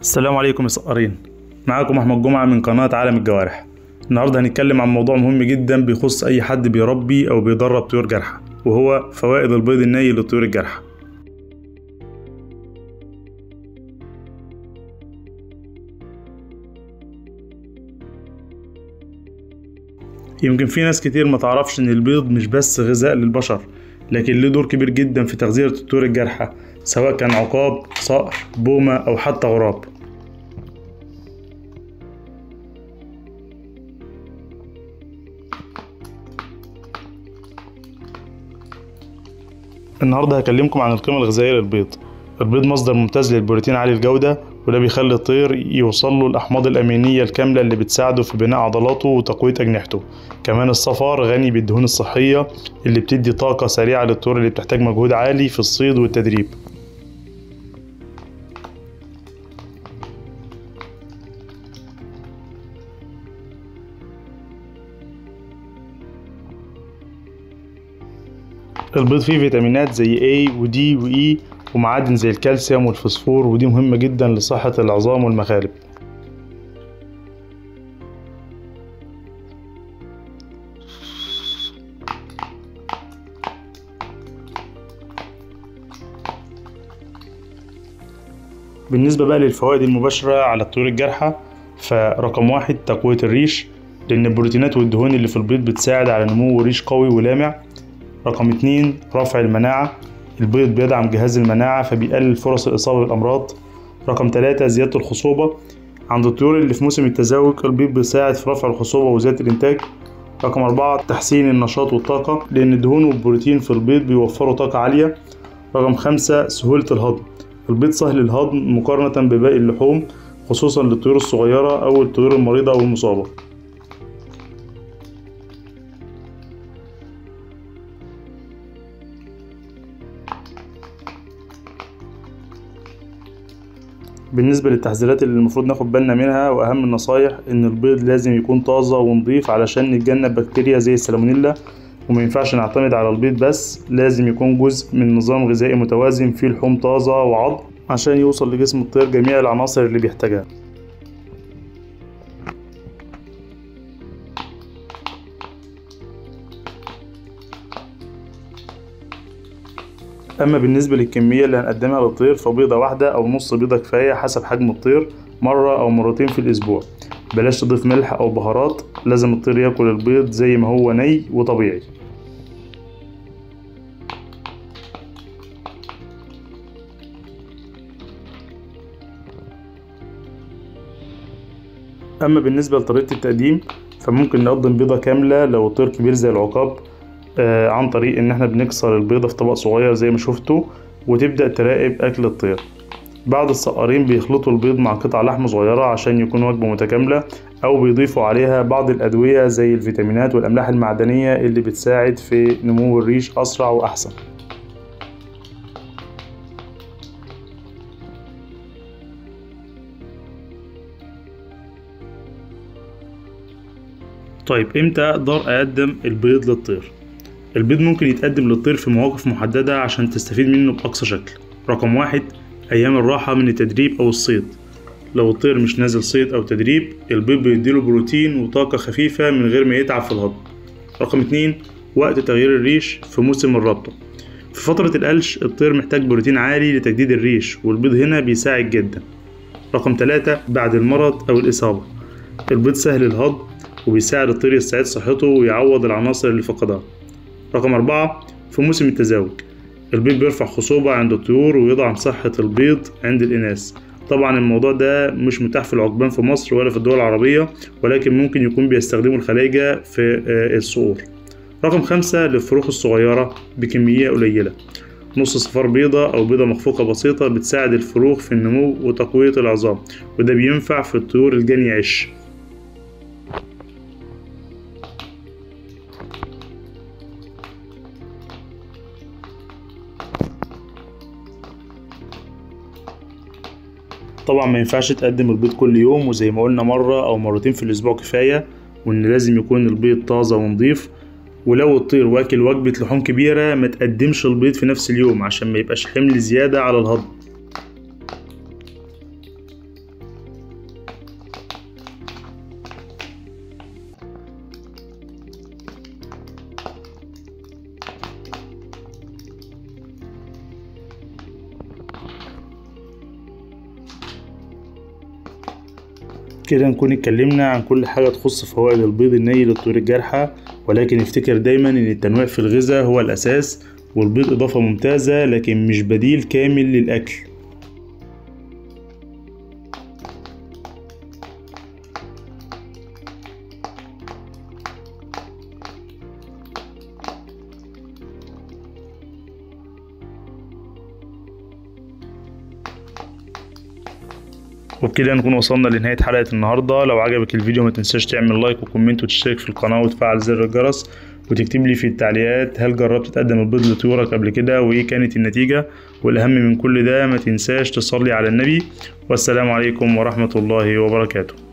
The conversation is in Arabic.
السلام عليكم يا صقارين. معاكم احمد جمعة من قناة عالم الجوارح. النهاردة هنتكلم عن موضوع مهم جدا بيخص اي حد بيربي او بيدرب طيور جارحة، وهو فوائد البيض الني للطيور الجارحة. يمكن في ناس كتير ما تعرفش ان البيض مش بس غذاء للبشر، لكن له دور كبير جدا في تغذية الطيور الجارحة، سواء كان عقاب، صقر، بومة او حتى غراب. النهاردة هكلمكم عن القيمة الغذائية للبيض. البيض مصدر ممتاز للبروتين عالي الجودة، وده بيخلي الطير يوصل له الأحماض الأمينية الكاملة اللي بتساعده في بناء عضلاته وتقوية أجنحته. كمان الصفار غني بالدهون الصحية اللي بتدي طاقة سريعة للطيور اللي بتحتاج مجهود عالي في الصيد والتدريب. البيض فيه فيتامينات زي A و D و E ومعادن زي الكالسيوم والفوسفور، ودي مهمة جدا لصحة العظام والمخالب. بالنسبة بقى للفوائد المباشرة على الطيور الجارحة، فرقم 1 تقوية الريش، لأن البروتينات والدهون اللي في البيض بتساعد على نمو ريش قوي ولامع. رقم 2 رفع المناعة، البيض بيدعم جهاز المناعة فبيقلل فرص الإصابة بالأمراض. رقم 3 زيادة الخصوبة، عند الطيور اللي في موسم التزاوج البيض بيساعد في رفع الخصوبة وزيادة الإنتاج. رقم 4 تحسين النشاط والطاقة، لأن الدهون والبروتين في البيض بيوفروا طاقة عالية. رقم 5 سهولة الهضم، البيض سهل الهضم مقارنة بباقي اللحوم، خصوصا للطيور الصغيرة أو الطيور المريضة أو المصابة. بالنسبة للتحذيرات اللي المفروض ناخد بالنا منها وأهم النصايح، إن البيض لازم يكون طازة ونضيف علشان نتجنب بكتيريا زي السالمونيلا، وما ينفعش نعتمد على البيض بس، لازم يكون جزء من نظام غذائي متوازن فيه لحوم طازة وعظم عشان يوصل لجسم الطير جميع العناصر اللي بيحتاجها. أما بالنسبة للكمية اللي هنقدمها للطير، فبيضة واحدة أو نص بيضة كفاية حسب حجم الطير، مرة أو مرتين في الأسبوع. بلاش تضيف ملح أو بهارات، لازم الطير ياكل البيض زي ما هو ني وطبيعي. أما بالنسبة لطريقة التقديم، فممكن نقدم بيضة كاملة لو الطير كبير زي العقاب، عن طريق ان احنا بنكسر البيضة في طبق صغير زي ما شفتوا، وتبدأ تراقب اكل الطير. بعض الصقارين بيخلطوا البيض مع قطع لحم صغيرة عشان يكون وجبة متكاملة، او بيضيفوا عليها بعض الادوية زي الفيتامينات والاملاح المعدنية اللي بتساعد في نمو الريش اسرع واحسن. طيب امتى اقدر اقدم البيض للطير؟ البيض ممكن يتقدم للطير في مواقف محددة عشان تستفيد منه بأقصى شكل. رقم 1 أيام الراحة من التدريب أو الصيد، لو الطير مش نازل صيد أو تدريب البيض بيديله بروتين وطاقة خفيفة من غير ما يتعب في الهضم. رقم 2 وقت تغيير الريش في موسم الربطة، في فترة القلش الطير محتاج بروتين عالي لتجديد الريش والبيض هنا بيساعد جدا. رقم 3 بعد المرض أو الإصابة، البيض سهل الهضم وبيساعد الطير يستعيد صحته ويعوض العناصر اللي فقدها. رقم 4 في موسم التزاوج، البيض بيرفع خصوبة عند الطيور ويضعف صحة البيض عند الإناث. طبعا الموضوع ده مش متاح في العقبان في مصر ولا في الدول العربية، ولكن ممكن يكون بيستخدموا الخلايجة في الصقور. رقم 5 للفروخ الصغيرة بكمية قليلة، نص صفار بيضة أو بيضة مخفوقة بسيطة بتساعد الفروخ في النمو وتقوية العظام، وده بينفع في الطيور الجني عش. طبعا ما ينفعش تقدم البيض كل يوم، وزي ما قلنا مرة أو مرتين في الأسبوع كفاية، وإن لازم يكون البيض طازة ونضيف. ولو الطير واكل وجبة لحوم كبيرة ما تقدمش البيض في نفس اليوم عشان ما يبقاش حمل زيادة على الهضم. وبكده نكون اتكلمنا عن كل حاجة تخص فوائد البيض الني للطيور الجارحة. ولكن افتكر دايما ان التنويع في الغذاء هو الاساس، والبيض اضافة ممتازة لكن مش بديل كامل للاكل. وبكده نكون وصلنا لنهاية حلقة النهاردة. لو عجبك الفيديو ما تنساش تعمل لايك وكومنت وتشترك في القناة وتفعل زر الجرس، وتكتب لي في التعليقات هل جربت تقدم البيض لطيورك قبل كده وايه كانت النتيجة. والأهم من كل ده ما تنساش تصلي على النبي. والسلام عليكم ورحمة الله وبركاته.